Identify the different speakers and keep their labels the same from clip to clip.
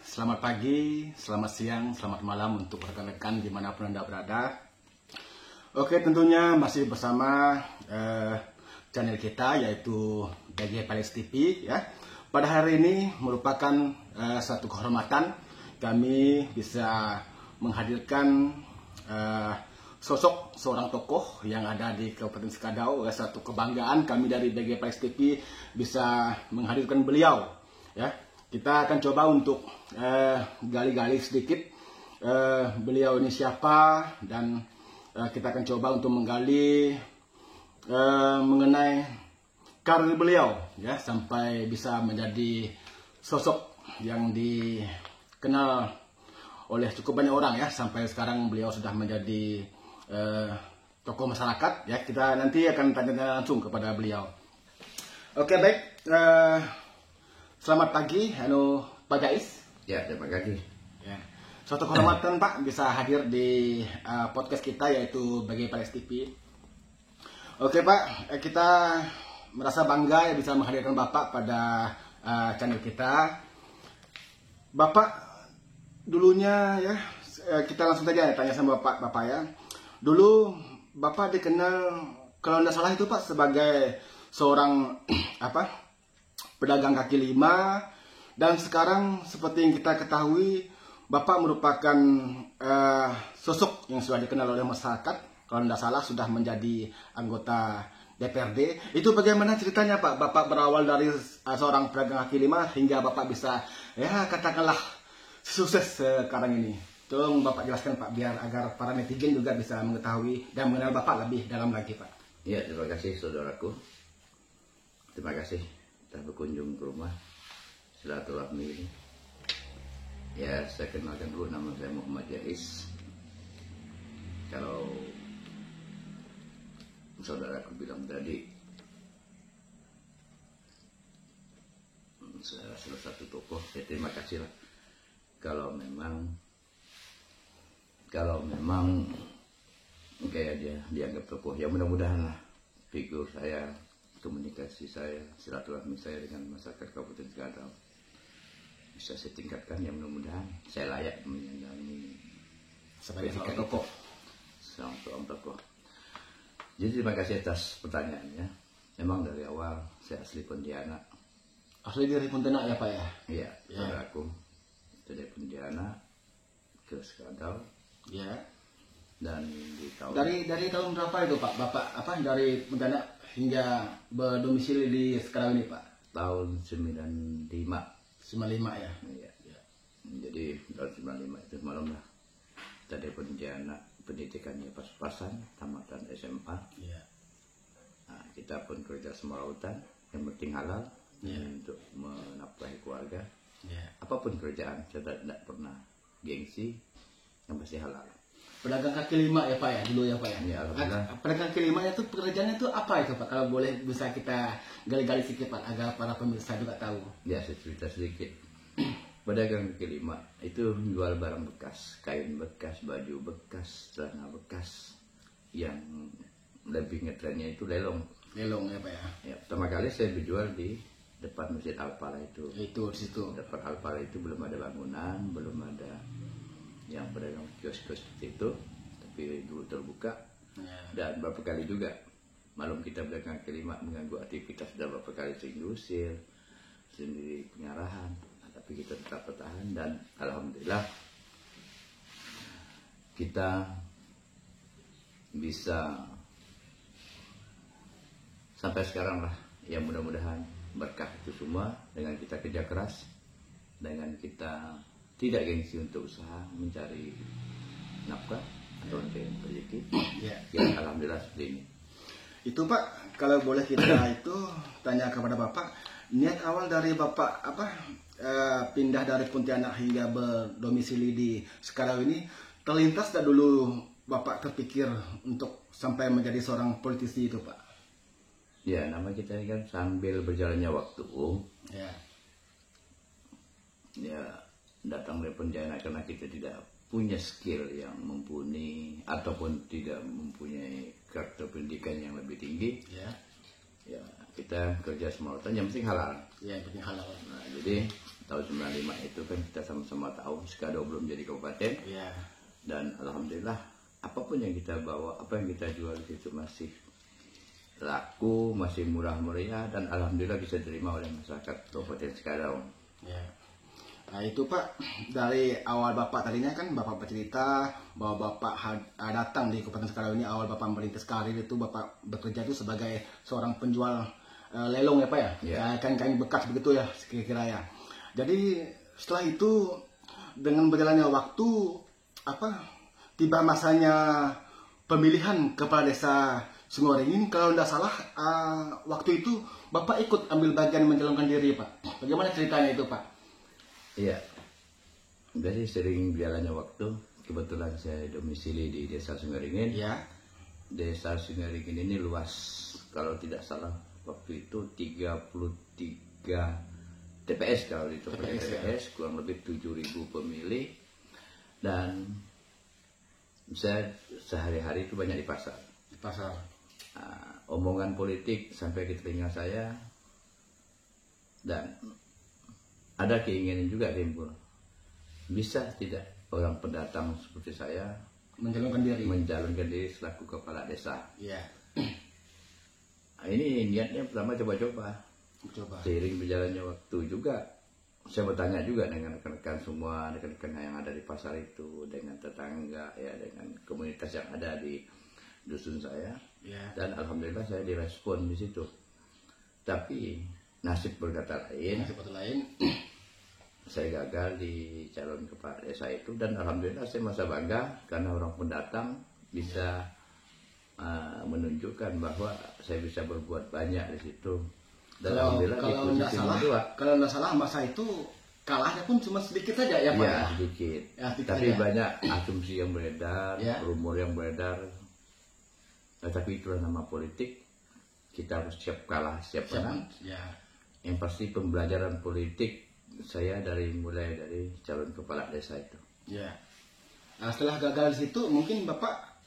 Speaker 1: Selamat pagi, selamat siang, selamat malam untuk rekan-rekan dimanapun Anda berada. Oke, tentunya masih bersama channel kita yaitu BG Pales TV ya. Pada hari ini merupakan satu kehormatan kami bisa menghadirkan sosok seorang tokoh yang ada di Kabupaten Sekadau. Satu kebanggaan kami dari BG Pales TV bisa menghadirkan beliau ya. Kita akan coba untuk gali-gali sedikit beliau ini siapa, dan kita akan coba untuk menggali mengenai karir beliau ya, sampai bisa menjadi sosok yang dikenal oleh cukup banyak orang ya. Sampai sekarang beliau sudah menjadi tokoh masyarakat ya. Kita nanti akan tanya-tanya langsung kepada beliau. Oke, baik. Selamat pagi, Pak Jais.
Speaker 2: Ya, selamat pagi.
Speaker 1: Ya. Suatu kehormatan Pak bisa hadir di podcast kita yaitu BG Pales TV. Oke Pak, kita merasa bangga ya bisa menghadirkan Bapak pada channel kita. Bapak dulunya ya, kita langsung saja tanya sama Bapak ya. Dulu Bapak dikenal, kalau tidak salah itu Pak, sebagai seorang pedagang kaki lima, dan sekarang seperti yang kita ketahui Bapak merupakan sosok yang sudah dikenal oleh masyarakat. Kalau tidak salah sudah menjadi anggota DPRD. Itu bagaimana ceritanya Pak? Bapak berawal dari seorang pedagang kaki lima hingga Bapak bisa ya katakanlah sukses sekarang ini. Tolong Bapak jelaskan Pak, biar agar para netizen juga bisa mengetahui dan mengenal Bapak lebih dalam lagi Pak.
Speaker 2: Ya, terima kasih saudaraku. Terima kasih telah berkunjung ke rumah silaturahmi ini. Ya, saya kenalkan dulu, nama saya Muhammad Jais. Kalau saudaraku bilang tadi, saya salah satu tokoh. Ya, terima kasih lah. Kalau memang kayak dia dianggap tokoh, ya mudah-mudahan lah figur saya, komunikasi saya, silaturahmi saya dengan masyarakat Kabupaten Sekadau bisa saya tingkatkan, yang mudah-mudahan saya layak menyandangi
Speaker 1: Sebagai seorang tokoh.
Speaker 2: Seorang tokoh. Jadi terima kasih atas pertanyaannya. Memang dari awal saya asli Pontianak.
Speaker 1: Asli dari Pontianak ya Pak ya?
Speaker 2: Iya, saudaraku. Dari Pontianak ke Sekadau.
Speaker 1: Ya.
Speaker 2: Dan di tahun
Speaker 1: Dari tahun berapa itu Pak? Bapak dari Pontianak hingga berdomisili di sekarang ini Pak?
Speaker 2: tahun 95.
Speaker 1: 95 ya?
Speaker 2: Iya. Jadi tahun 95 itu malam lah. Tadi Pontianak pendidikannya pas-pasan, tamatan SMA.
Speaker 1: Iya.
Speaker 2: Nah, kita pun kerja semautan, yang penting halal untuk menafkahi keluarga.
Speaker 1: Iya.
Speaker 2: Apapun kerjaan, saya tidak pernah gengsi, yang pasti halal.
Speaker 1: Pedagang kaki lima ya Pak ya, dulu ya Pak ya?
Speaker 2: Ya, alhamdulillah.
Speaker 1: Pedagang kaki lima itu pekerjaannya itu apa itu Pak? Kalau boleh bisa kita gali-gali sedikit Pak, agar para pemirsa juga tahu.
Speaker 2: Ya, saya cerita sedikit. Pedagang kaki lima itu jual barang bekas, kain bekas, baju bekas, celana bekas. Yang lebih ngetrennya itu lelong.
Speaker 1: Lelong ya Pak ya?
Speaker 2: Ya, pertama kali saya berjual di depan Masjid Al-Falah itu.
Speaker 1: Itu di situ.
Speaker 2: Depan Al-Falah itu belum ada bangunan, belum ada yang pedagang kios-kios seperti itu, tapi dulu terbuka. Dan beberapa kali juga malam kita pedagang kaki lima mengganggu aktivitas, dan beberapa kali sering diusir, sendiri penyarahan. Tapi kita tetap bertahan, dan alhamdulillah kita bisa sampai sekarang lah. Ya, mudah-mudahan berkah itu semua dengan kita kerja keras, dengan kita tidak gengsi untuk usaha mencari nafkah atau mencari rezeki. Ya, alhamdulillah seperti ini. Itu
Speaker 1: Pak, kalau boleh kita itu tanya kepada Bapak, niat awal dari Bapak pindah dari Pontianak hingga berdomisili di Sekadau ini, terlintas tak dulu Bapak terpikir untuk sampai menjadi seorang politisi itu Pak?
Speaker 2: Ya, nama kita ini kan sambil berjalannya waktu. Ya, datang dari Pontianak karena kita tidak punya skill yang mumpuni ataupun tidak mempunyai karakter pendidikan yang lebih tinggi. Ya, kita kerja semautan, yang penting halal.
Speaker 1: Ya, yang penting halal.
Speaker 2: Nah, jadi tahun 95 itu kan kita sama-sama tahu Skado belum jadi kabupaten.
Speaker 1: Ya.
Speaker 2: Dan alhamdulillah apapun yang kita bawa, apa yang kita jual itu masih laku, masih murah meriah, dan alhamdulillah bisa diterima oleh masyarakat Kabupaten Skadau.
Speaker 1: Ya. Nah itu Pak, dari awal Bapak tadinya kan Bapak bercerita bahwa Bapak datang di Kabupaten Skadau ini, awal Bapak merintis karir itu Bapak bekerja itu sebagai seorang penjual lelong ya Pak ya, kain-kain bekas begitu ya kira-kira ya. Jadi setelah itu dengan berjalannya waktu tiba masanya pemilihan kepala desa Sungoringin. Kalau tidak salah waktu itu Bapak ikut ambil bagian mencalonkan diri Pak. Bagaimana ceritanya itu Pak?
Speaker 2: Iya, dari sering berjalannya waktu, kebetulan saya domisili di desa Sungoringin.
Speaker 1: Ya.
Speaker 2: Desa Sungoringin ini luas, kalau tidak salah waktu itu 33 TPS, kalau itu TPS kurang lebih 7.000 pemilih, dan saya sehari-hari itu banyak di pasar.
Speaker 1: Di pasar.
Speaker 2: Omongan politik sampai ke telinga saya, dan ada keinginan juga timbul, bisa tidak orang pendatang seperti saya mencalonkan diri selaku kepala desa.
Speaker 1: Iya.
Speaker 2: Ini niatnya pertama coba-coba. Seiring berjalannya waktu juga saya bertanya juga dengan rekan-rekan semua, rekan-rekan yang ada di pasar itu, dengan tetangga ya, dengan komunitas yang ada di dusun saya. Dan alhamdulillah saya direspon di situ. Tapi nasib berkata lain. Saya gagal di calon kepala desa itu, dan alhamdulillah saya merasa bangga karena orang pendatang bisa menunjukkan bahwa saya bisa berbuat banyak di situ. Dan alhamdulillah
Speaker 1: kalau nggak salah masa itu kalahnya pun cuma sedikit saja ya Pak?
Speaker 2: Ya, sedikit. Tapi banyak asumsi yang beredar, rumor yang beredar. Tapi itulah nama politik. Kita harus siap kalah, siap menang. Yang pasti pembelajaran politik saya mulai dari calon kepala desa itu.
Speaker 1: Ya. Nah, setelah gagal di situ, mungkin Bapak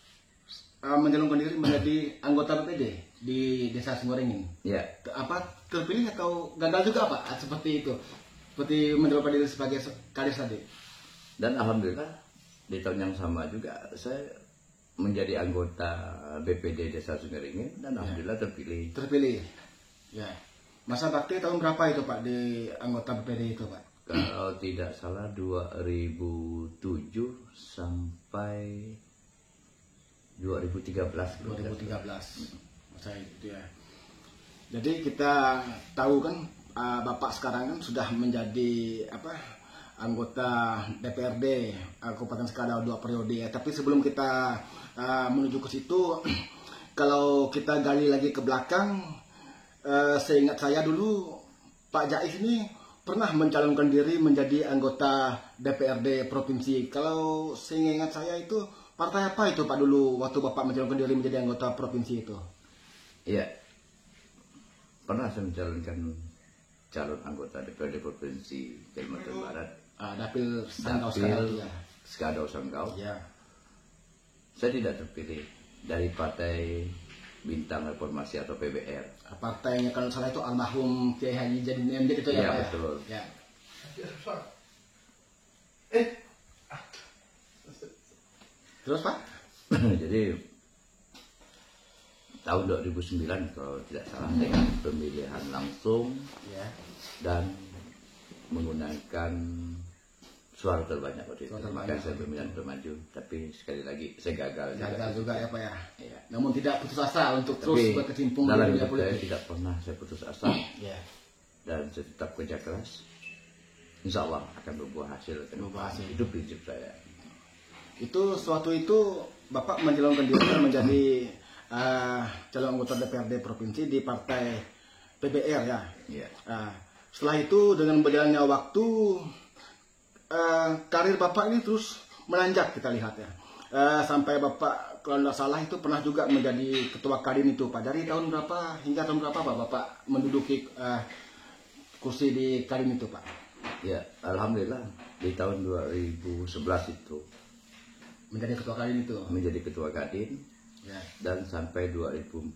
Speaker 1: mencalonkan diri menjadi anggota BPD di Desa Sungoringin.
Speaker 2: Ya.
Speaker 1: Terpilih atau gagal juga Pak? Seperti itu. Seperti mencalonkan diri sebagai kades tadi.
Speaker 2: Dan alhamdulillah di tahun yang sama juga saya menjadi anggota BPD Desa Sungoringin, dan alhamdulillah terpilih.
Speaker 1: Ya. Masa bakti tahun berapa itu Pak di anggota BPD itu Pak?
Speaker 2: Kalau tidak salah 2007 sampai 2013.
Speaker 1: Masa itu ya. Jadi kita tahu kan Bapak sekarang kan sudah menjadi anggota DPRD Kabupaten Skadau 2 periode ya. Tapi sebelum kita menuju ke situ, kalau kita gali lagi ke belakang, seingat saya dulu Pak Jais ini pernah mencalonkan diri menjadi anggota DPRD provinsi. Kalau seingat saya itu partai apa itu Pak dulu waktu Bapak mencalonkan diri menjadi anggota provinsi itu?
Speaker 2: Iya, pernah saya mencalonkan calon anggota DPRD provinsi Kalimantan Barat.
Speaker 1: Dapil
Speaker 2: Skadau Sanggau.
Speaker 1: Ya.
Speaker 2: Saya tidak terpilih dari Partai Bintang Reformasi atau PBR.
Speaker 1: Partainya kalau salah itu almarhum Kiai Haji Jadin MD itu ya Pak?
Speaker 2: Iya betul.
Speaker 1: Ya. Terus Pak?
Speaker 2: Jadi tahun 2009 kalau tidak salah dengan pemilihan langsung dan menggunakan suara terbanyak waktu itu. Maka saya pemilihan bermaju, tapi sekali lagi saya gagal
Speaker 1: juga ya Pak ya. Namun tidak putus asa untuk terus berkecimpung
Speaker 2: dalam hidup saya. Tidak pernah saya putus asa. Dan saya tetap kerja keras. Insya Allah akan berbuah hasil. Itu prinsip saya.
Speaker 1: Itu suatu itu Bapak mencalonkan diri menjadi calon anggota DPRD provinsi di partai PBR ya. Setelah itu dengan berjalannya waktu karir Bapak ini terus menanjak, kita lihat ya. Sampai Bapak kalau tidak salah itu pernah juga menjadi ketua Kadin itu Pak. Dari tahun berapa hingga tahun berapa Pak Bapak menduduki kursi di Kadin itu Pak?
Speaker 2: Ya, alhamdulillah di tahun 2011 itu
Speaker 1: menjadi ketua Kadin itu.
Speaker 2: Menjadi ketua Kadin. Dan sampai 2014.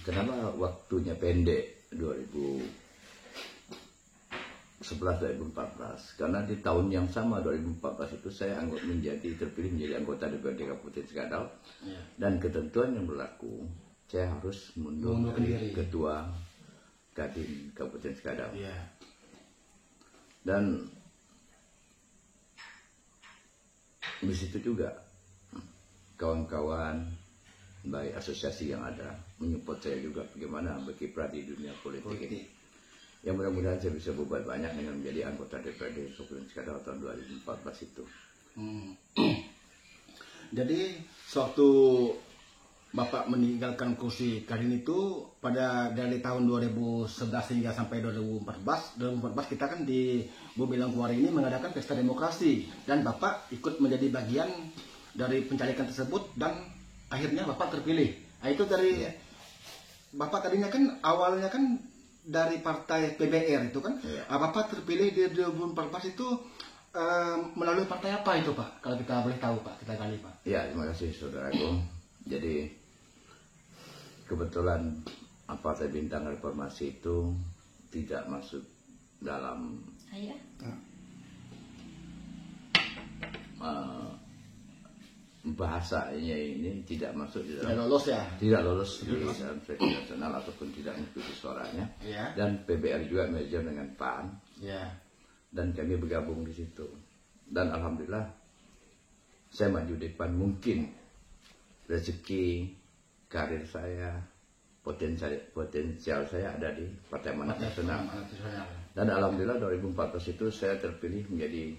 Speaker 2: Kenapa waktunya pendek? 2011 2014 karena di tahun yang sama 2014 itu saya terpilih menjadi anggota DPRD Kabupaten Sekadau dan ketentuan yang berlaku saya harus mundur dari ketua Kadin Kabupaten Sekadau dan di situ juga kawan-kawan baik asosiasi yang ada menyupport saya juga bagaimana berkiprah di dunia politik ini. Yang mudah-mudahan saya bisa berbuat banyak dengan menjadi anggota DPRD Kabupaten Sekadau tahun 2014 itu.
Speaker 1: Jadi sewaktu Bapak meninggalkan kursi Kadin itu pada dari tahun 2011 hingga sampai 2014 kita kan di Bobilangkuari ini mengadakan pesta demokrasi dan Bapak ikut menjadi bagian dari pencalekan tersebut dan akhirnya Bapak terpilih. Nah, itu dari Bapak tadinya kan awalnya kan dari partai PBR itu kan, Bapak terpilih di 2014 itu melalui partai apa itu Pak? Kalau kita boleh tahu Pak, kita gali Pak.
Speaker 2: Ya, terima kasih saudaraku. Jadi kebetulan Partai Bintang Reformasi itu tidak masuk dalam bahasanya ini tidak masuk di dalam, tidak lolos di dalam seleksi nasional ataupun tidak mengikuti suaranya dan PBR juga merger dengan PAN dan kami bergabung di situ dan alhamdulillah saya maju di PAN. Mungkin rezeki karir saya potensial saya ada di Partai Amanat Nasional dan alhamdulillah 2014 itu saya terpilih menjadi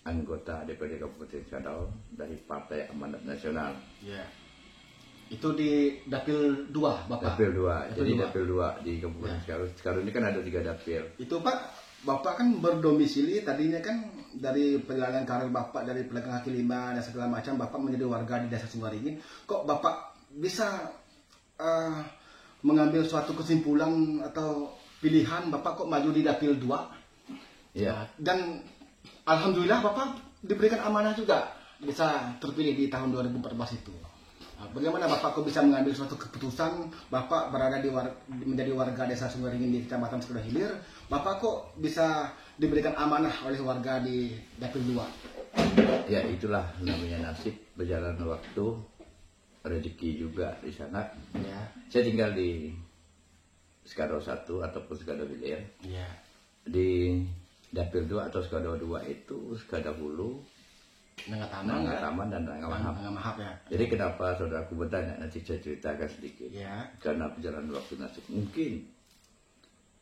Speaker 2: anggota DPRD Kabupaten Sekadau dari Partai Amanat Nasional.
Speaker 1: Itu di Dapil 2 Bapak?
Speaker 2: Dapil 2, jadi Dapil 2 di Kabupaten Sekadau. Sekarang ini kan ada 3 dapil.
Speaker 1: Itu Pak, Bapak kan berdomisili tadinya kan dari perjalanan karir Bapak dari pedagang kaki lima dan segala macam Bapak menjadi warga di Desa Sunggaringin. Kok Bapak bisa mengambil suatu kesimpulan atau pilihan Bapak kok maju di Dapil 2? Dan alhamdulillah Bapak diberikan amanah juga bisa terpilih di tahun 2014 itu. Bagaimana Bapak kok bisa mengambil suatu keputusan Bapak berada menjadi warga Desa Sunggaringin di Kecamatan Sekadau Hilir, Bapak kok bisa diberikan amanah oleh warga di Dapil 2?
Speaker 2: Ya itulah namanya nasib, berjalan waktu, rezeki juga di sana. Saya tinggal di Sekadau 1 ataupun Sekadau Hilir. Di Dapil 2 atau Sekadau 2 itu Sekadau Hulu, Nangga Taman dan Nangga Mahap. Jadi kenapa saudaraku bertanya, nanti saya ceritakan sedikit. Karena perjalanan waktu nasib, mungkin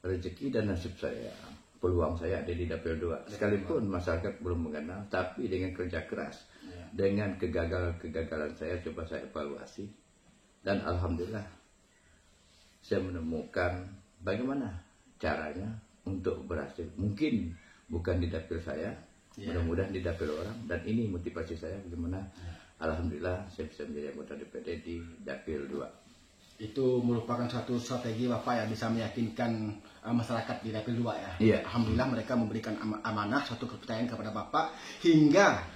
Speaker 2: rezeki dan nasib saya, peluang saya ada di Dapil 2. Sekalipun masyarakat belum mengenal, tapi dengan kerja keras, dengan kegagalan saya coba saya evaluasi dan alhamdulillah saya menemukan bagaimana caranya untuk berhasil. Mungkin bukan di dapil saya, mudah-mudahan di dapil orang, dan ini motivasi saya bagaimana alhamdulillah saya bisa menjadi anggota DPRD di Dapil 2.
Speaker 1: Itu merupakan suatu strategi Bapak yang bisa meyakinkan masyarakat di Dapil 2 Alhamdulillah mereka memberikan amanah suatu kepercayaan kepada Bapak hingga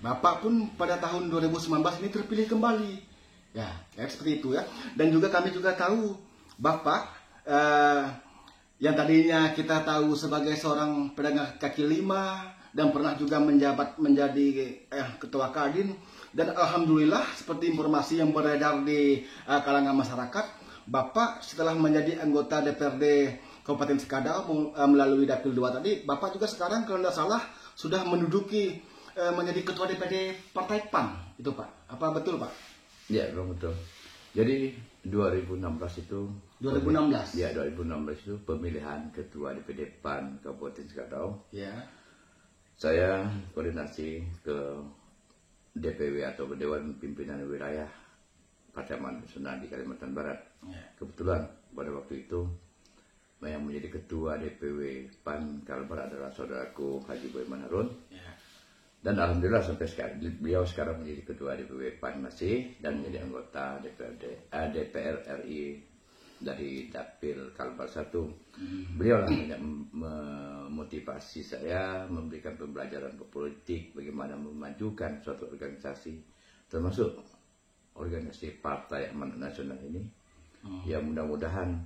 Speaker 1: Bapak pun pada tahun 2019 ini terpilih kembali. Seperti itu ya. Dan juga kami juga tahu Bapak yang tadinya kita tahu sebagai seorang pedagang kaki lima dan pernah juga menjabat menjadi ketua Kadin, dan alhamdulillah seperti informasi yang beredar di kalangan masyarakat, Bapak setelah menjadi anggota DPRD Kabupaten Sekadau melalui Dapil 2 tadi, Bapak juga sekarang kalau tidak salah sudah menduduki menjadi ketua DPD Partai PAN itu Pak. Apa betul Pak?
Speaker 2: Ya betul. Jadi 2016 itu
Speaker 1: 2016
Speaker 2: itu pemilihan ketua DPD PAN Kabupaten Sekadau.
Speaker 1: Saya
Speaker 2: koordinasi ke DPW atau Dewan Pimpinan Wilayah Partai Amanat Nasional di Kalimantan Barat. Kebetulan pada waktu itu yang menjadi ketua DPW PAN Kalimantan Barat adalah saudaraku Haji Boyman Harun. Dan alhamdulillah sampai sekarang beliau sekarang menjadi ketua DPW PAN masih dan menjadi anggota DPR RI dari Dapil Kalbar 1. Beliau lah banyak memotivasi saya, memberikan pembelajaran ke politik, bagaimana memajukan suatu organisasi, termasuk organisasi Partai Amanat Nasional ini. Ya mudah-mudahan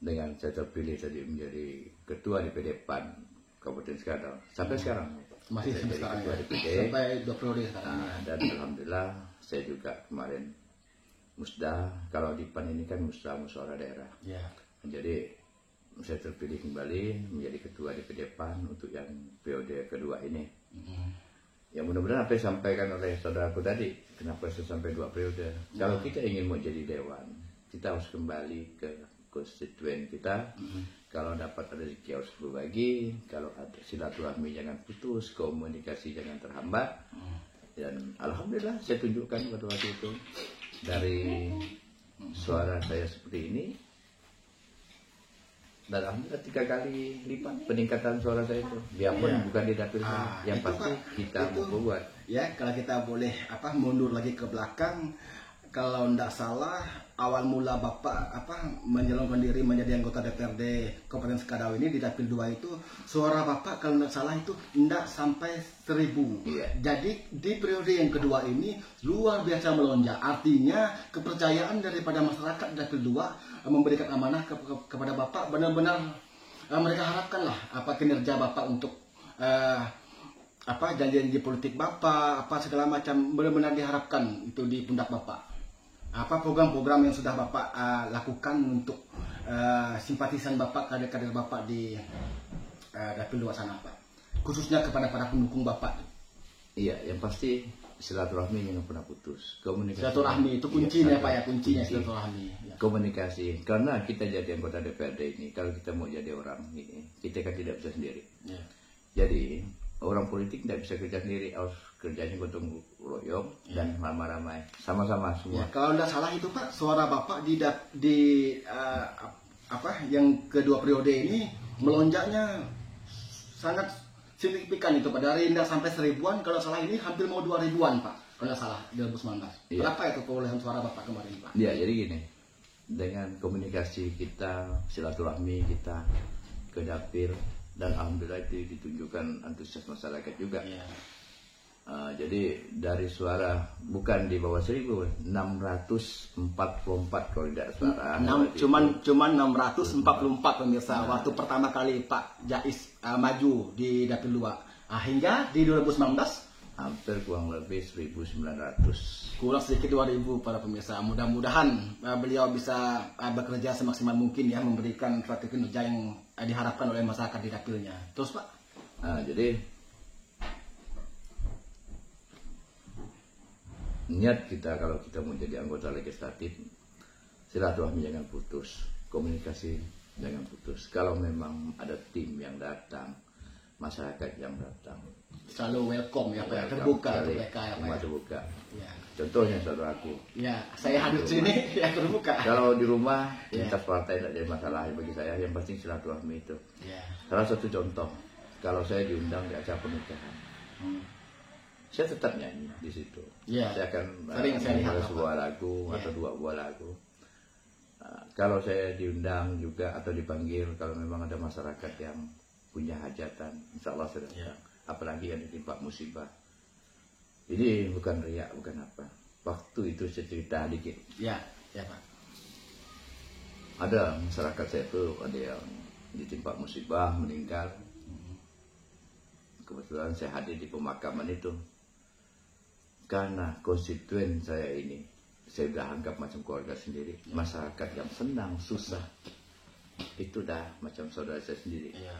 Speaker 2: dengan saya terpilih tadi menjadi ketua DPD PAN Kabupaten Skadau sampai sekarang
Speaker 1: masih
Speaker 2: saya jadi
Speaker 1: sekarang
Speaker 2: ketua
Speaker 1: ya?
Speaker 2: DPD
Speaker 1: Sampai 2 periode sekarang.
Speaker 2: dan alhamdulillah saya juga kemarin musda, kalau di PAN ini kan musyawarah daerah.
Speaker 1: Ya.
Speaker 2: Jadi saya terpilih kembali menjadi ketua DPD PAN untuk yang periode kedua ini. Ya mudah-mudahan apa yang disampaikan oleh saudaraku tadi, kenapa saya sampai 2 periode. Kalau kita ingin mau jadi dewan, kita harus kembali ke konstituen kita. Kalau dapat ada rezeki harus berbagi, kalau ada silaturahmi jangan putus, komunikasi jangan terhambat. Dan alhamdulillah saya tunjukkan pada waktu itu dari suara saya seperti ini. Dan alhamdulillah 3 kali lipat peningkatan suara saya itu. Dia pun bukan di dapil saya. Yang pasti
Speaker 1: Pak,
Speaker 2: kita mau buat.
Speaker 1: Ya, kalau kita boleh mundur lagi ke belakang, kalau tidak salah awal mula Bapak menyalonkan diri menjadi anggota DPRD Kabupaten Skadau ini di dapil 2 itu suara Bapak kalau tidak salah itu tidak sampai 1000.
Speaker 2: Iya.
Speaker 1: Jadi di periode yang kedua ini luar biasa melonjak. Artinya kepercayaan daripada masyarakat di dapil 2 memberikan amanah kepada Bapak, benar-benar mereka harapkanlah kinerja Bapak untuk janji-janji politik Bapak, segala macam benar-benar diharapkan itu di pundak Bapak. Program-program yang sudah Bapak lakukan untuk simpatisan Bapak, kader-kader Bapak di dapil 2 sana, Pak, khususnya kepada para pendukung Bapak.
Speaker 2: Iya, yang pasti silaturahmi jangan pernah putus. Komunikasi.
Speaker 1: Silaturahmi itu kuncinya, Pak ya, kuncinya silaturahmi. Ya.
Speaker 2: Komunikasi, karena kita jadi anggota DPRD ini, kalau kita mau jadi orang ini, kita kan tidak bisa sendiri.
Speaker 1: Ya.
Speaker 2: Jadi orang politik tidak bisa kerja sendiri, harus kerjanya gotong royong dan ramai-ramai, sama-sama semua.
Speaker 1: Ya, kalau tidak salah itu Pak, suara Bapak di yang kedua periode ini melonjaknya sangat signifikan itu Pak, dari tidak sampai 1000-an, kalau salah ini hampir mau 2000-an Pak, kalau tidak salah di 2019.
Speaker 2: Iya.
Speaker 1: Berapa itu perolehan suara Bapak kemarin Pak?
Speaker 2: Ya, jadi gini, dengan komunikasi kita, silaturahmi kita ke dapil, dan alhamdulillah itu ditunjukkan antusias masyarakat juga.
Speaker 1: Ya.
Speaker 2: Jadi dari suara bukan di bawah 1000, 644 kalau tidak salah.
Speaker 1: Cuman 644 pemirsa waktu pertama kali Pak Jais maju di dapil 2. Hingga di 2019
Speaker 2: hampir kurang lebih 1900.
Speaker 1: Kurang sedikit 2000 para pemirsa. Mudah-mudahan beliau bisa bekerja semaksimal mungkin ya, memberikan suatu kinerja yang diharapkan oleh masyarakat di dapilnya. Terus Pak?
Speaker 2: Jadi niat kita kalau kita mau jadi anggota legislatif, silaturahmi jangan putus, komunikasi jangan putus. Kalau memang ada tim yang datang, masyarakat yang datang,
Speaker 1: selalu welcome ya Pak, terbuka untuk mereka ya Pak.
Speaker 2: Terbuka.
Speaker 1: Ya.
Speaker 2: Contohnya saudaraku.
Speaker 1: Ya, saya hadir sini ya terbuka.
Speaker 2: Kalau di rumah lintas partai tidak jadi masalah bagi saya, yang penting silaturahmi itu.
Speaker 1: Ya.
Speaker 2: Salah satu contoh, kalau saya diundang di acara pernikahan, saya tetap nyanyi di situ.
Speaker 1: Ya.
Speaker 2: Saya akan
Speaker 1: saya lihat
Speaker 2: sebuah lagu atau 2 buah lagu. Kalau saya diundang juga atau dipanggil, kalau memang ada masyarakat yang punya hajatan, insya Allah saya datang. Apalagi yang ditimpa musibah. Ini bukan riak, bukan apa. Waktu itu saya cerita dikit.
Speaker 1: Ya Pak.
Speaker 2: Ada masyarakat saya itu ada yang ditimpa musibah, meninggal. Kebetulan saya hadir di pemakaman itu. Karena konstituen saya ini, saya sudah anggap macam keluarga sendiri. Masyarakat yang senang, susah, itu dah macam saudara saya sendiri.
Speaker 1: Ya.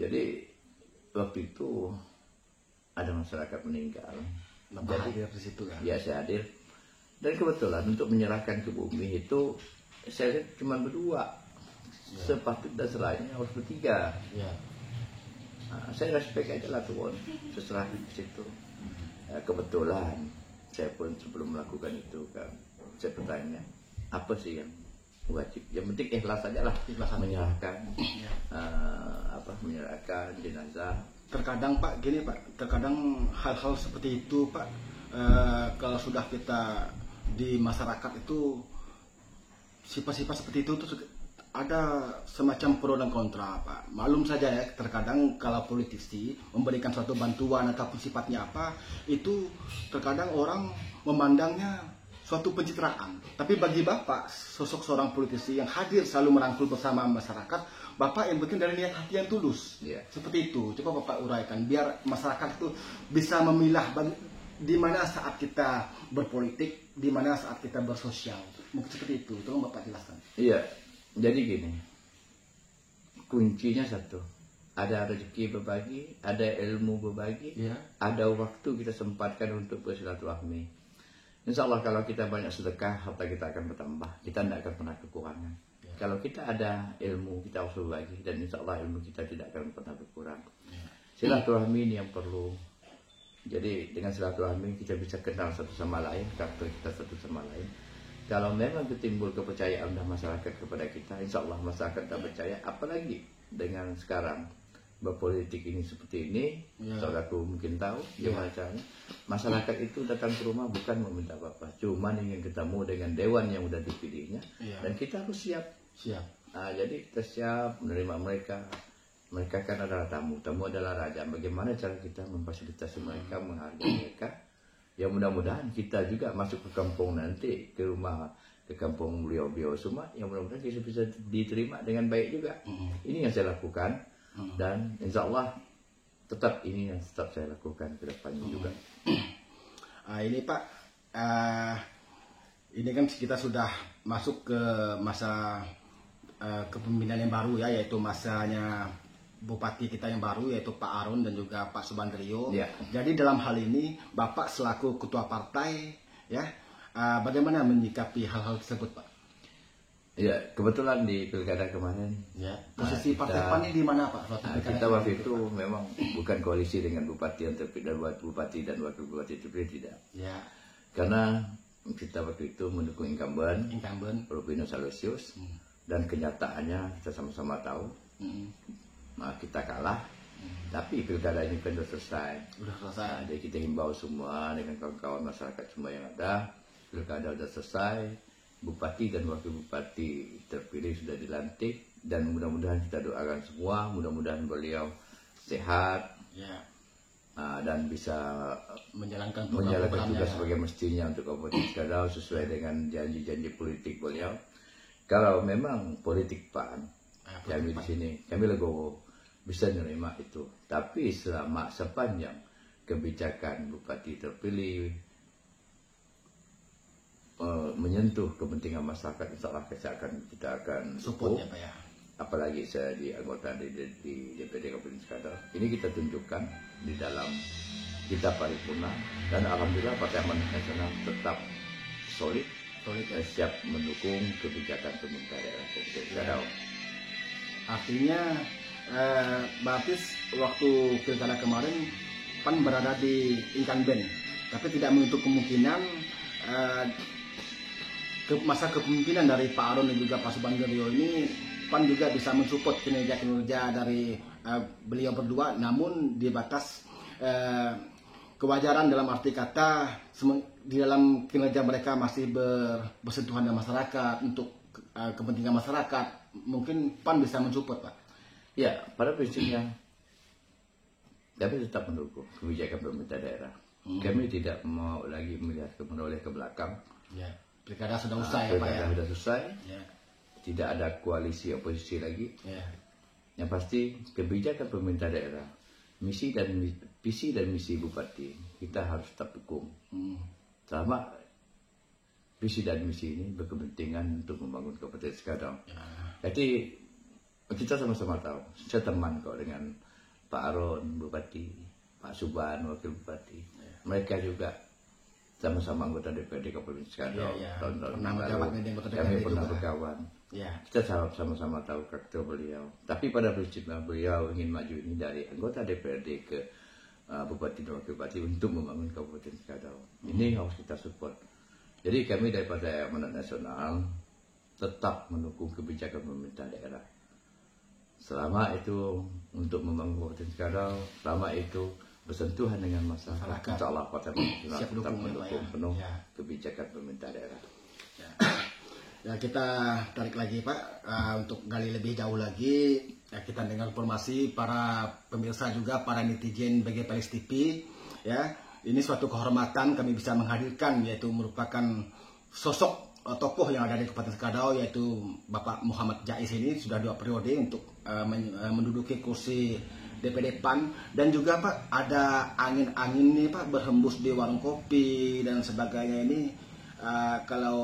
Speaker 2: Jadi waktu itu ada masyarakat meninggal.
Speaker 1: Bapak hadir di situ kan?
Speaker 2: Ya, saya hadir. Dan kebetulan untuk menyerahkan ke bumi itu saya cuma berdua. Sepatut dan selainnya harus bertiga.
Speaker 1: Ya.
Speaker 2: Saya respect aja lah tuan, seserah di situ. Kebetulan saya pun sebelum melakukan itu kan, saya bertanya apa sih yang wajib? Yang penting ikhlas saja lah, menyerahkan menyerahkan jenazah.
Speaker 1: Terkadang Pak gini Pak, terkadang hal-hal seperti itu Pak, kalau sudah kita di masyarakat itu sifat-sifat seperti itu tuh ada semacam pro dan kontra Pak. Maklum saja ya, terkadang kalau politisi memberikan suatu bantuan ataupun sifatnya apa, itu terkadang orang memandangnya suatu pencitraan. Tapi bagi Bapak, sosok seorang politisi yang hadir selalu merangkul bersama masyarakat, Bapak yang penting dari niat hati yang tulus. Seperti itu. Coba Bapak uraikan biar masyarakat itu bisa memilah di mana saat kita berpolitik, di mana saat kita bersosial. Mungkin seperti itu. Tolong Bapak jelaskan.
Speaker 2: Iya. Jadi gini. Kuncinya satu. Ada rezeki berbagi, ada ilmu berbagi, ada waktu kita sempatkan untuk bersilaturahmi. Insya Allah kalau kita banyak sedekah, harta kita akan bertambah. Kita tidak akan pernah kekurangan. Kalau kita ada ilmu, kita harus berbagi. Dan insya Allah ilmu kita tidak akan pernah berkurang. Silaturahmi ini yang perlu. Jadi dengan silaturahmi kita bisa kenal satu sama lain, karakter kita satu sama lain. Kalau memang timbul kepercayaan dari masyarakat kepada kita, insya Allah masyarakat tak percaya. Apalagi dengan sekarang berpolitik ini seperti ini, saudaraku mungkin tahu gimana caranya. Masyarakat itu datang ke rumah bukan meminta apa-apa, cuma ingin ketemu dengan dewan yang sudah dipilihnya, dan kita harus siap. Nah, jadi kita siap menerima mereka. Mereka kan adalah tamu adalah raja. Bagaimana cara kita memfasilitasi mereka, menghargai mereka? Ya mudah-mudahan kita juga masuk ke kampung nanti, ke rumah, ke kampung beliau semua, yang mudah-mudahan kita bisa diterima dengan baik juga. Ini yang saya lakukan. Dan insya Allah tetap ini yang tetap saya lakukan ke depannya juga.
Speaker 1: Ini Pak, ini kan kita sudah masuk ke masa kepemimpinan yang baru ya, yaitu masanya Bupati kita yang baru, yaitu Pak Aron dan juga Pak Subandrio. Jadi dalam hal ini Bapak selaku ketua partai ya, bagaimana menyikapi hal-hal tersebut Pak?
Speaker 2: Ya, kebetulan di pilkada kemarin.
Speaker 1: Posisi partai PAN ini di mana Pak?
Speaker 2: Kita waktu itu memang bukan koalisi dengan bupati yang terpilih, bupati dan wakil bupati terpilih, tidak. Karena kita waktu itu mendukung incumbent Rufino Salesius, dan kenyataannya kita sama-sama tahu, kita kalah. Tapi pilkada ini kan sudah selesai. Jadi kita himbau semua dengan kawan-kawan masyarakat semua yang ada, pilkada sudah selesai. Bupati dan wakil bupati terpilih sudah dilantik, dan mudah-mudahan kita doakan semua, mudah-mudahan beliau sehat dan bisa menjalankan tugas sebagai mestinya untuk Kabupaten Skadau sesuai dengan janji-janji politik beliau. Kalau memang politik PAN, kami di sini, kami legowo bisa menerima itu. Tapi sepanjang kebijakan bupati terpilih menyentuh kepentingan masyarakat, insya Allah kita akan support ya Pak ya. Apalagi saya di anggota di DPD Kabupaten Skadau. Ini kita tunjukkan di dalam kita paripurna, dan alhamdulillah Partai Amanat Nasional tetap solid siap mendukung kebijakan pemerintah daerah Kabupaten Skadau.
Speaker 1: Artinya Baptis waktu pilkada kemarin PAN berada di incumbent, tapi tidak menutup kemungkinan masa kepemimpinan dari Pak Aron dan juga Pak Subandrio ini PAN juga bisa mensupport kinerja dari beliau berdua, namun di batas kewajaran, dalam arti kata di dalam kinerja mereka masih bersentuhan dengan masyarakat untuk kepentingan masyarakat. Mungkin PAN bisa mensupport Pak.
Speaker 2: Ya, pada prinsipnya kami tetap mendukung kebijakan pemerintah daerah. Kami tidak mau lagi melihat menoleh ke belakang.
Speaker 1: Pilkada sudah usai ya Pak ya.
Speaker 2: Sudah selesai. Tidak ada koalisi oposisi lagi. Yang pasti kebijakan pemerintah daerah, visi dan misi bupati kita harus tetap dukung. Selama visi dan misi ini berkepentingan untuk membangun Kabupaten Skadau. Jadi kita sama-sama tahu. Saya teman kok dengan Pak Aron Bupati, Pak Suban Wakil Bupati. Mereka juga sama-sama anggota DPRD Kabupaten Skadau. Tahun-tahun kami pernah berkawan. Kita sama-sama tahu karakter beliau. Tapi pada prinsipnya beliau ingin maju ini dari anggota DPRD ke Bupati dan Wakil Bupati untuk membangun Kabupaten Skadau. Ini harus kita support. Jadi kami dari Partai Amanat Nasional tetap mendukung kebijakan pemerintah daerah. Selama itu untuk membangun Kabupaten Skadau, selama itu bersentuhan dengan masyarakat, insya Allah Partai Amanat Nasional tetap mendukung penuh kebijakan pemerintah daerah.
Speaker 1: Ya, kita tarik lagi Pak, untuk gali lebih jauh lagi, kita dengar informasi para pemirsa juga, para netizen BG Palis TV, ya. Ini suatu kehormatan kami bisa menghadirkan, yaitu merupakan sosok tokoh yang ada di Kabupaten Sekadau, yaitu Bapak Muhammad Jais ini sudah 2 periode untuk menduduki kursi DPD PAN. Dan juga Pak, ada angin-angin nih Pak berhembus di warung kopi dan sebagainya ini. Kalau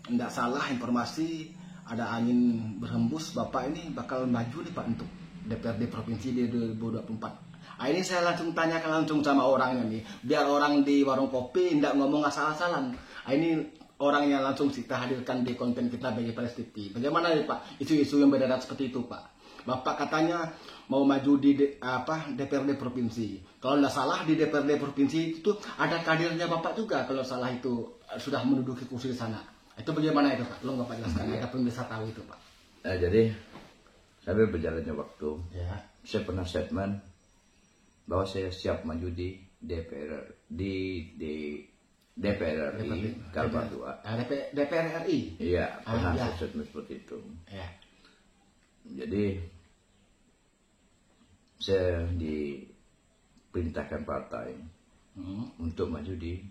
Speaker 1: tidak salah informasi, ada angin berhembus Bapak ini bakal maju nih Pak untuk DPRD Provinsi di 2024. Ini saya langsung tanyakan langsung sama orangnya nih, biar orang di warung kopi tidak ngomong asal-asalan. Ini orangnya langsung kita hadirkan di konten kita bagi Pales TV. Bagaimana nih Pak isu-isu yang beredar seperti itu Pak? Bapak katanya mau maju di DPRD Provinsi. Kalau tidak salah di DPRD Provinsi itu ada kadernya Bapak juga, kalau salah itu sudah menduduki kursi di sana. Itu bagaimana itu Pak? Lo Bapak jelaskan, ada pemirsa tahu itu Pak.
Speaker 2: Jadi sambil berjalannya waktu,
Speaker 1: Ya.
Speaker 2: saya pernah statement bahwa saya siap maju di DPR RI Kalbar 2.
Speaker 1: DPR RI.
Speaker 2: Iya, pernah
Speaker 1: ya.
Speaker 2: saya statement seperti itu.
Speaker 1: Ya.
Speaker 2: Jadi saya diperintahkan partai untuk maju di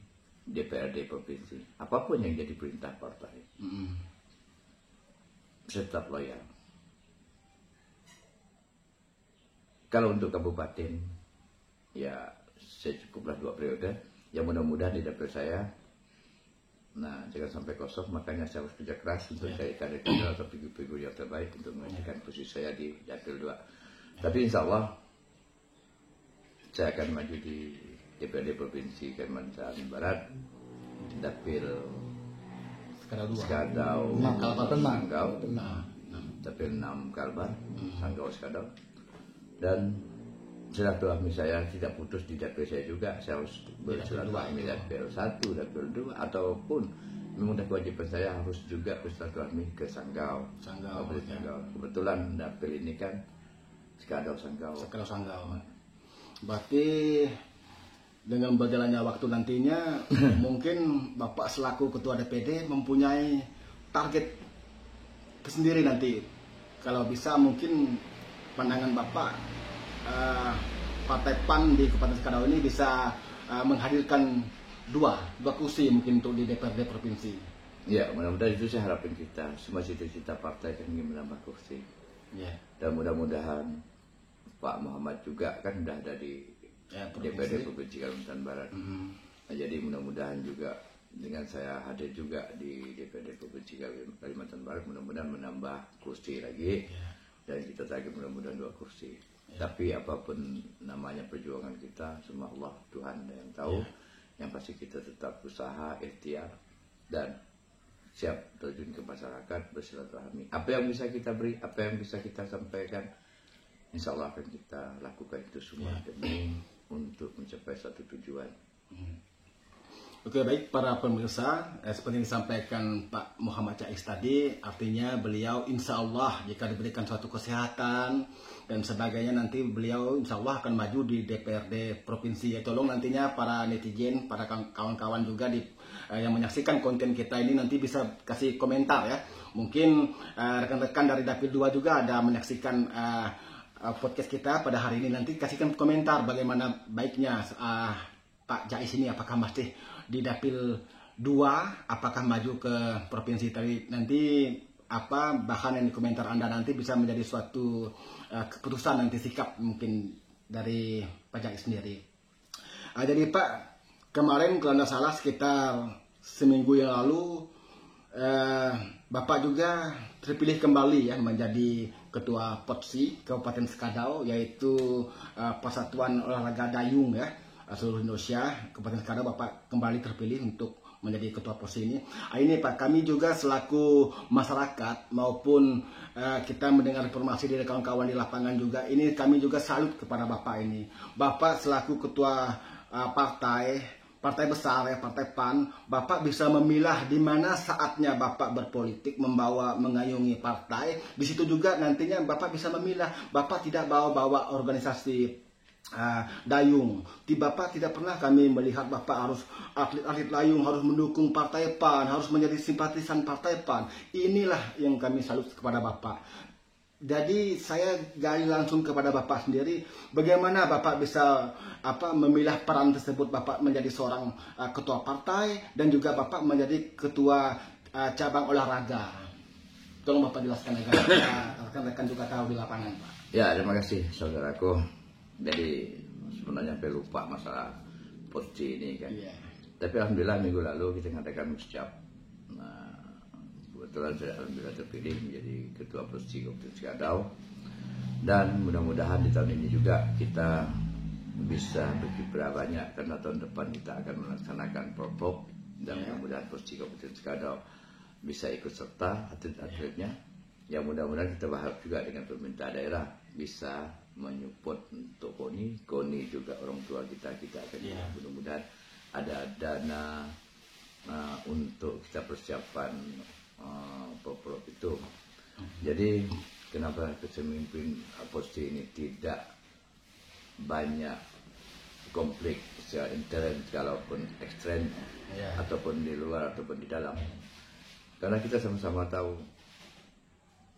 Speaker 2: DPRD provinsi. Apapun yang jadi perintah partai, saya tetap loyal. Kalau untuk kabupaten, ya saya cukuplah 2 periode. Yang mudah-mudahan di dapil saya, nah jangan sampai kosong. Makanya saya harus kerja keras untuk cari kader-kader atau figur-figur yang terbaik untuk menggantikan posisi saya di dapil 2. Tapi insya Allah saya akan maju di DPRD Provinsi Kalimantan Barat, dapil Sekadau, Sanggau, dapil 6 Kalbar, Sanggau, Sekadau. Dan silaturahmi saya tidak putus di dapil saya juga. Saya harus bersilaturahmi dapil 1, dapil 2, ataupun memang kewajiban saya harus juga bersilaturahmi ke Sanggau. Kebetulan dapil ini kan Sekadau Sanggau.
Speaker 1: Berarti dengan berjalannya waktu nantinya mungkin Bapak selaku ketua DPD mempunyai target tersendiri nanti. Kalau bisa mungkin pandangan Bapak, Partai PAN di Kabupaten Sekadau ini bisa menghadirkan dua kursi mungkin untuk di DPRD provinsi.
Speaker 2: Ya, mudah-mudahan itu saya harapin kita. Semua cita-cita partai kan ingin menambah kursi.
Speaker 1: Ya.
Speaker 2: Dan mudah-mudahan Pak Muhammad juga kan sudah ada di DPRD Provinsi Kalimantan Barat. Nah, jadi mudah-mudahan juga dengan saya hadir juga di DPRD Provinsi Kalimantan Barat, mudah-mudahan menambah kursi lagi. Dan kita target mudah-mudahan 2 kursi. Tapi apapun namanya perjuangan kita, semua Allah Tuhan yang tahu. Yang pasti kita tetap usaha, ikhtiar, dan siap terjun ke masyarakat, bersilaturahmi. Apa yang bisa kita beri, apa yang bisa kita sampaikan, insya Allah akan kita lakukan itu semua demi untuk mencapai satu tujuan.
Speaker 1: Oke, baik para pemirsa, seperti yang disampaikan Pak Muhammad Jais tadi, artinya beliau insya Allah jika diberikan suatu kesehatan dan sebagainya, nanti beliau insya Allah akan maju di DPRD provinsi. Ya, tolong nantinya para netizen, para kawan-kawan juga yang menyaksikan konten kita ini nanti bisa kasih komentar ya. Mungkin rekan-rekan dari Dapil 2 juga ada menyaksikan podcast kita pada hari ini, nanti kasihkan komentar bagaimana baiknya Pak Jais ini, apakah masih di Dapil 2, apakah maju ke provinsi tadi. Nanti bahkan yang di komentar Anda nanti bisa menjadi suatu keputusan nanti, sikap mungkin dari Pak Jais sendiri. Jadi Pak, kemarin kalau tidak salah sekitar seminggu yang lalu Bapak juga terpilih kembali ya menjadi Ketua POTSI Kabupaten Sekadau, yaitu Persatuan Olahraga Dayung ya seluruh Indonesia. Kabupaten Sekadau Bapak kembali terpilih untuk menjadi Ketua POTSI ini. Ini Pak, kami juga selaku masyarakat maupun kita mendengar informasi dari kawan-kawan di lapangan juga, ini kami juga salut kepada Bapak ini. Bapak selaku Ketua partai besar ya, Partai PAN, Bapak bisa memilah di mana saatnya Bapak berpolitik, mengayungi partai. Di situ juga nantinya Bapak bisa memilah. Bapak tidak bawa-bawa organisasi dayung. Bapak tidak pernah kami melihat Bapak harus atlet-atlet dayung harus mendukung Partai PAN, harus menjadi simpatisan Partai PAN. Inilah yang kami salut kepada Bapak. Jadi saya gali langsung kepada Bapak sendiri, bagaimana Bapak bisa memilah peran tersebut, Bapak menjadi seorang ketua partai dan juga Bapak menjadi ketua cabang olahraga. Tolong Bapak jelaskan agar rekan-rekan juga tahu di lapangan, Pak.
Speaker 2: Ya, terima kasih saudaraku. Jadi sebenarnya saya lupa masalah posisi ini kan.
Speaker 1: Yeah.
Speaker 2: Tapi alhamdulillah minggu lalu kita mengadakan muscap. Nah, kebetulan saya alhamdulillah terpilih menjadi ketua posisi Kabupaten Sekadau. Dan mudah-mudahan di tahun ini juga kita bisa berkiprah banyak, karena tahun depan kita akan melaksanakan Prop dan mudah-mudahan posisi Kabupaten Sekadau bisa ikut serta atlet-atletnya. Ya mudah-mudahan kita berharap juga dengan pemerintah daerah bisa menyupport untuk KONI juga orang tua kita akan mudah-mudahan ada dana untuk kita persiapan Prop itu. Jadi kenapa saya memimpin posisi ini tidak banyak konflik secara intern kalaupun ekstern ataupun di luar ataupun di dalam, karena kita sama-sama tahu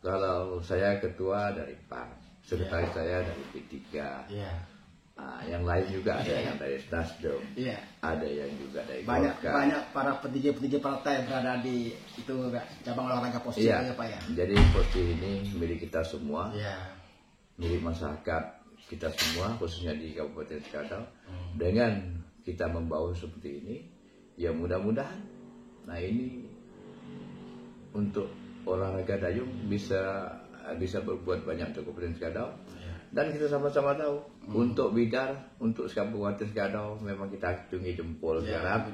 Speaker 2: kalau saya ketua dari PAN, sekretaris saya dari P3, yang lain juga ada yang dari Nasdem, ada yang juga dari Golkar.
Speaker 1: Banyak para petinggi partai berada di itu cabang olahraga posisi ya Pak ya.
Speaker 2: Jadi posisi ini milik kita semua, milik masyarakat kita semua, khususnya di Kabupaten Sekadau. Dengan kita membawa seperti ini, ya mudah-mudahan, nah ini untuk olahraga dayung bisa berbuat banyak untuk Kabupaten Sekadau. Dan kita sama-sama tahu untuk Bidar, untuk Kabupaten Sekadau memang kita acungi jempol sekarang.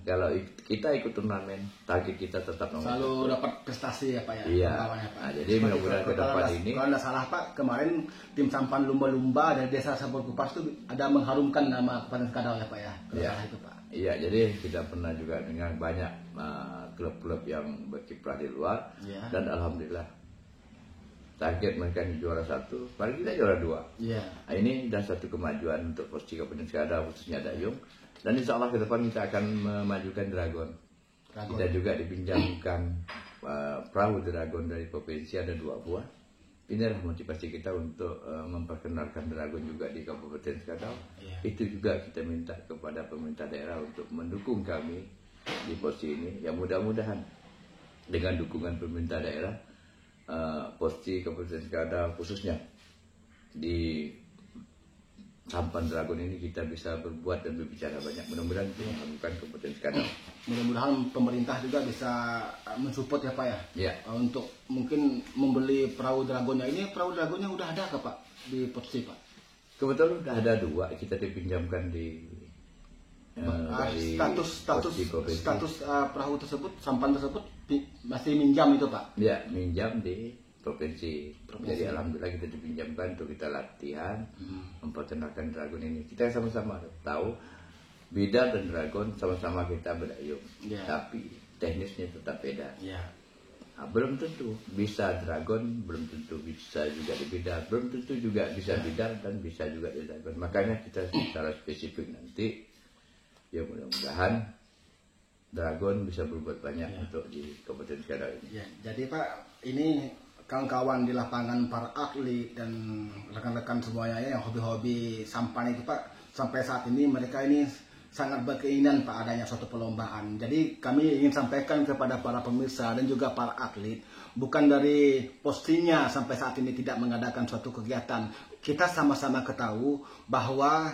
Speaker 2: Kalau kita ikut turnamen, target kita tetap nomor
Speaker 1: selalu dapat prestasi ya Pak ya.
Speaker 2: Iya. Nah, jadi mudah-mudahan ke depan ini.
Speaker 1: Kalau tidak salah Pak, kemarin tim sampan lumba-lumba dari desa Sampurkupas itu ada mengharumkan nama Kabupaten Sekadau ya Pak ya.
Speaker 2: Iya.
Speaker 1: Itu Pak.
Speaker 2: Iya, jadi kita pernah juga dengan banyak klub-klub yang berkiprah di luar, dan alhamdulillah target mereka ini juara 1, paling kita juara 2. Nah, ini dan satu kemajuan untuk posisi Kabupaten Sekadau khususnya dayung, dan insya Allah ke depan kita akan memajukan Dragon. Kita juga dipinjamkan perahu Dragon dari provinsi, ada 2 buah. Inilah motivasi kita untuk memperkenalkan Dragon juga di Kabupaten Sekadau. Itu juga kita minta kepada pemerintah daerah untuk mendukung kami di posisi ini. Ya mudah-mudahan dengan dukungan pemerintah daerah, posisi Kabupaten Sekadau khususnya di sampan Dragon ini kita bisa berbuat dan berbicara banyak. Mudah-mudahan itu melakukan Kabupaten Sekadau.
Speaker 1: Mudah-mudahan pemerintah juga bisa mensupport ya Pak ya. Untuk mungkin membeli perahu Dragonnya ini. Perahu Dragonnya udah ada ke Pak di posisi Pak?
Speaker 2: Kebetulan udah ada 2 kita dipinjamkan di
Speaker 1: status perahu tersebut, sampan tersebut masih minjam itu Pak?
Speaker 2: Ya, minjam di provinsi. Jadi alhamdulillah kita dipinjamkan untuk kita latihan memperkenalkan Dragon ini. Kita sama-sama tahu Bidar dan Dragon sama-sama kita berdayung, tapi teknisnya tetap beda. Nah, belum tentu bisa Dragon, belum tentu bisa juga di Bidar, belum tentu juga bisa Bidar dan bisa juga di Dragon. Makanya kita secara spesifik nanti, ya mudah-mudahan Dragon bisa berbuat banyak untuk di Kabupaten Sekadau ini.
Speaker 1: Jadi Pak, ini kawan-kawan di lapangan, para atlet dan rekan-rekan semuanya yang hobi-hobi sampan itu Pak, sampai saat ini mereka ini sangat berkeinginan Pak adanya suatu perlombaan. Jadi kami ingin sampaikan kepada para pemirsa dan juga para atlet, bukan dari posisinya sampai saat ini tidak mengadakan suatu kegiatan. Kita sama-sama ketahui bahwa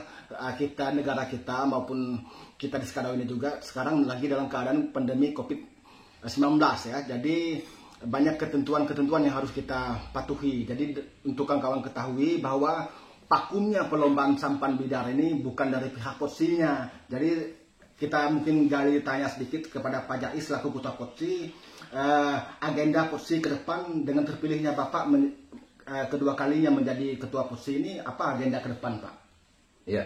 Speaker 1: negara kita maupun kita di Sekadau ini juga sekarang lagi dalam keadaan pandemi COVID-19 ya. Jadi banyak ketentuan-ketentuan yang harus kita patuhi. Jadi untuk kawan-kawan ketahui bahwa vakumnya perlombaan sampan Bidar ini bukan dari pihak posisinya. Jadi kita mungkin gali tanya sedikit kepada Pak Jais selaku ketua posisi, agenda posisi ke depan dengan terpilihnya Bapak kedua kalinya menjadi ketua posisi ini, apa agenda ke depan Pak?
Speaker 2: Ya,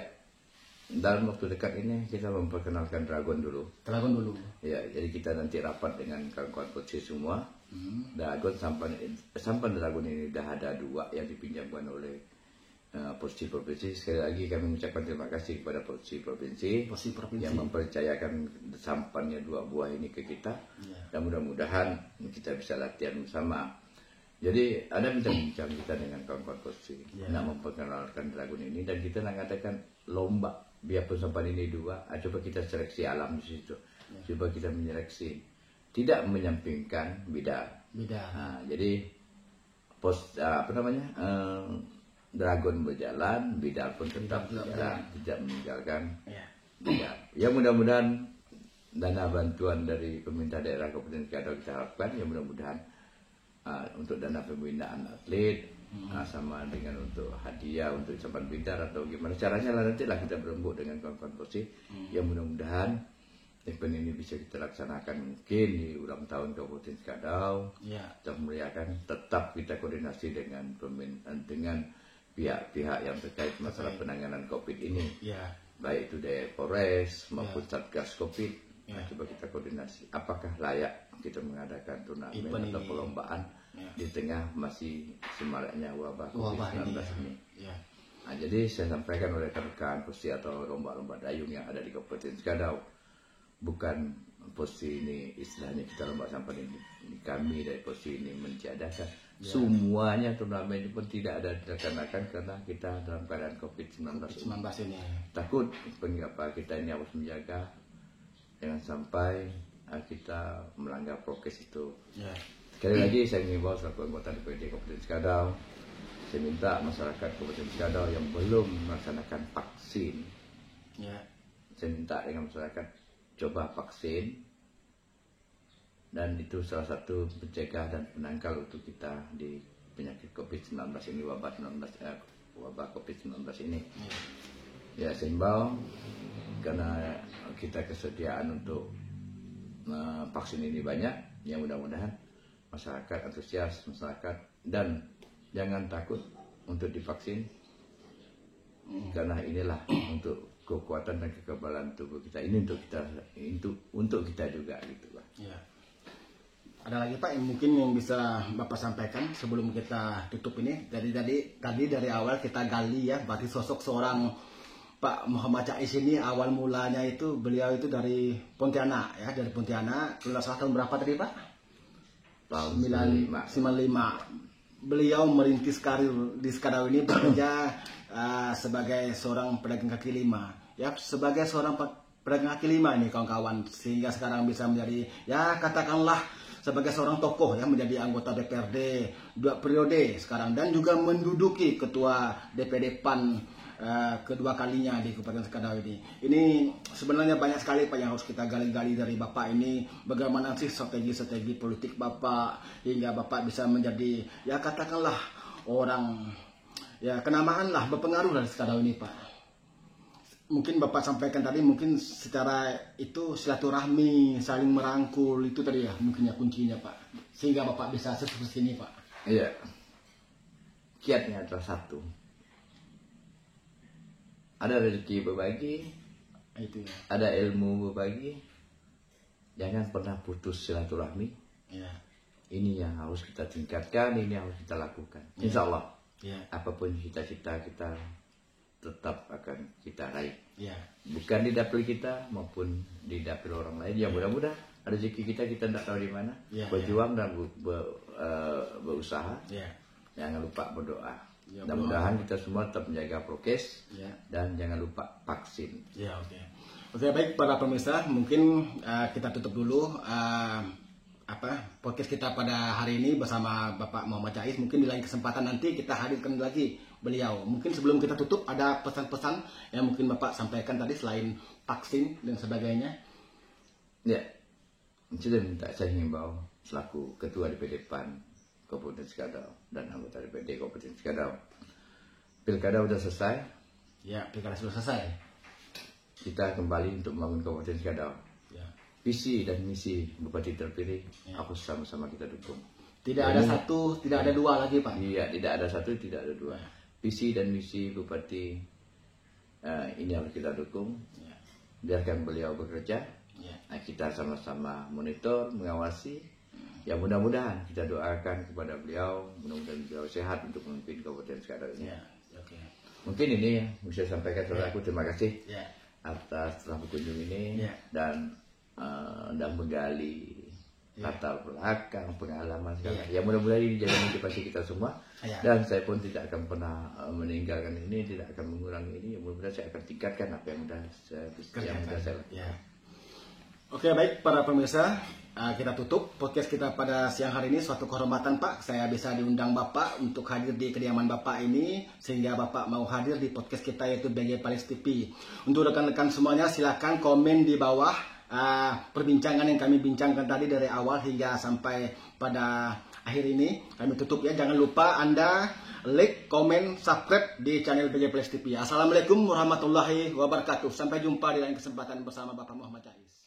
Speaker 2: dalam waktu dekat ini kita memperkenalkan Dragon dulu.
Speaker 1: Dragon dulu.
Speaker 2: Ya, jadi kita nanti rapat dengan kawan-kawan posisi semua. Dragon sampan Dragon ini sudah ada 2 yang dipinjamkan oleh posisi provinsi. Sekali lagi kami mengucapkan terima kasih kepada posisi provinsi yang mempercayakan sampannya 2 buah ini ke kita. Dan mudah-mudahan kita bisa latihan bersama. Jadi ada bincang-bincang kita dengan kawan-kawan posisi nak memperkenalkan Dragon ini, dan kita nak katakan lomba biarpun sampai ini 2, coba kita seleksi alam di situ, coba kita menyeleksi, tidak menyampingkan bidang. Jadi Dragon berjalan, bidang pun tetap berjalan, tidak meninggalkan bidang. Ya mudah-mudahan dana bantuan dari pemerintah daerah Kabupaten Skadau kita harapkan, ya mudah-mudahan untuk dana pembinaan atlet, sama dengan untuk hadiah untuk Campan Pintar atau gimana caranya lah, nanti lah kita berembuk dengan kawan-kawan posisi. Ya mudah-mudahan event ini bisa kita laksanakan mungkin di ulang tahun Kabupaten Skadau. Kita meriahkan, tetap kita koordinasi dengan pihak-pihak yang terkait masalah penanganan COVID ini, baik itu dari Polres maupun Satgas COVID. Coba kita koordinasi apakah layak kita mengadakan turnamen atau perlombaan di tengah masih semaraknya wabah COVID-19 ini. Jadi saya sampaikan oleh rekan-rekan posisi atau lomba-lomba dayung yang ada di Kabupaten Skadau, bukan posisi ini istilahnya kita lomba sampah ini, kami dari posisi ini menjadakan semuanya turnamen ini pun tidak ada dilaksanakan karena kita dalam keadaan COVID-19 ini. Takut pengapa kita ini harus menjaga jangan sampai kita melanggar prokes itu. Sekali lagi saya mengimbau selaku anggota DPRD Kabupaten Skadau, saya minta masyarakat Kabupaten Skadau yang belum melaksanakan vaksin, saya minta dengan masyarakat coba vaksin, dan itu salah satu pencegah dan penangkal untuk kita di penyakit COVID-19 ini, wabah COVID-19 ini. Ya saya imbau, karena kita kesediaan untuk vaksin ini banyak, ya mudah-mudahan masyarakat antusias, masyarakat, dan jangan takut untuk divaksin, karena inilah untuk kekuatan dan kekebalan tubuh kita ini, untuk kita juga gitu Pak.
Speaker 1: Ada lagi Pak yang mungkin yang bisa Bapak sampaikan sebelum kita tutup ini? Tadi dari awal kita gali ya, berarti sosok seorang Pak Muhammad Jais ini awal mulanya itu beliau itu dari Pontianak ya, dari Pontianak. Kalau salah tahun berapa tadi Pak?
Speaker 2: Tahun
Speaker 1: 95. Beliau merintis karir di Skadau ini bekerja sebagai seorang pedagang kaki lima. Ya, sebagai seorang pedagang kaki lima ini kawan-kawan, sehingga sekarang bisa menjadi ya katakanlah sebagai seorang tokoh ya, menjadi anggota DPRD 2 periode sekarang, dan juga menduduki ketua DPD PAN kedua kalinya di Kabupaten Skadau ini. Ini sebenarnya banyak sekali Pak yang harus kita gali-gali dari Bapak ini. Bagaimana sih strategi politik Bapak hingga Bapak bisa menjadi ya katakanlah orang ya kenamaan lah, berpengaruh dari Skadau ini Pak. Mungkin Bapak sampaikan tadi, mungkin secara itu silaturahmi, saling merangkul, itu tadi ya mungkin ya kuncinya Pak, sehingga Bapak bisa sukses ini Pak.
Speaker 2: Iya, kiatnya adalah satu, ada rezeki berbagi,
Speaker 1: itu ya.
Speaker 2: Ada ilmu berbagi, jangan pernah putus silaturahmi. Ini yang harus kita tingkatkan, ini yang harus kita lakukan. Insya Allah, apapun cita-cita kita tetap akan kita raih. Bukan di dapil kita maupun di dapil orang lain. Ya mudah-mudahan rezeki kita tidak tahu di mana. Berjuang dan berusaha. Jangan lupa berdoa. Mudah-mudahan kita semua tetap menjaga prokes dan jangan lupa vaksin.
Speaker 1: Oke, baik para pemirsa, mungkin kita tutup dulu podcast kita pada hari ini bersama Bapak Muhammad Jais. Mungkin di lain kesempatan nanti kita hadirkan lagi beliau. Mungkin sebelum kita tutup ada pesan-pesan yang mungkin Bapak sampaikan tadi selain vaksin dan sebagainya.
Speaker 2: Ya, sudah minta saya himbau selaku Ketua DPD PAN Kabupaten Skadau dan anggota DPD Kabupaten Skadau. Pilkada sudah selesai.
Speaker 1: Ya, pilkada sudah selesai.
Speaker 2: Kita kembali untuk membangun Kabupaten Skadau. Visi dan misi Bupati terpilih, aku sama-sama kita dukung.
Speaker 1: Tidak ada satu, tidak ada dua lagi Pak.
Speaker 2: Iya, tidak ada satu, tidak ada dua. Visi dan misi Bupati ini harus kita dukung. Biarkan beliau bekerja. Kita sama-sama monitor, mengawasi. Ya mudah-mudahan kita doakan kepada beliau, mudah-mudahan beliau sehat untuk memimpin Kabupaten Skadau ini. Mungkin ini yang bisa saya sampaikan kepada aku. Terima kasih atas telah berkunjung ini dan menggali latar belakang, pengalaman segala. Ya mudah-mudahan ini jadi motivasi kita semua. Dan saya pun tidak akan pernah meninggalkan ini, tidak akan mengurangi ini. Ya mudah-mudahan saya akan tingkatkan apa yang sudah saya lakukan.
Speaker 1: Oke, baik para pemirsa, kita tutup podcast kita pada siang hari ini. Suatu kehormatan Pak, saya bisa diundang Bapak untuk hadir di kediaman Bapak ini, sehingga Bapak mau hadir di podcast kita yaitu BG Pales TV. Untuk rekan-rekan semuanya, silakan komen di bawah perbincangan yang kami bincangkan tadi dari awal hingga sampai pada akhir ini. Kami tutup ya, jangan lupa Anda like, komen, subscribe di channel BG Pales TV. Assalamualaikum warahmatullahi wabarakatuh. Sampai jumpa di lain kesempatan bersama Bapak Muhammad Jais.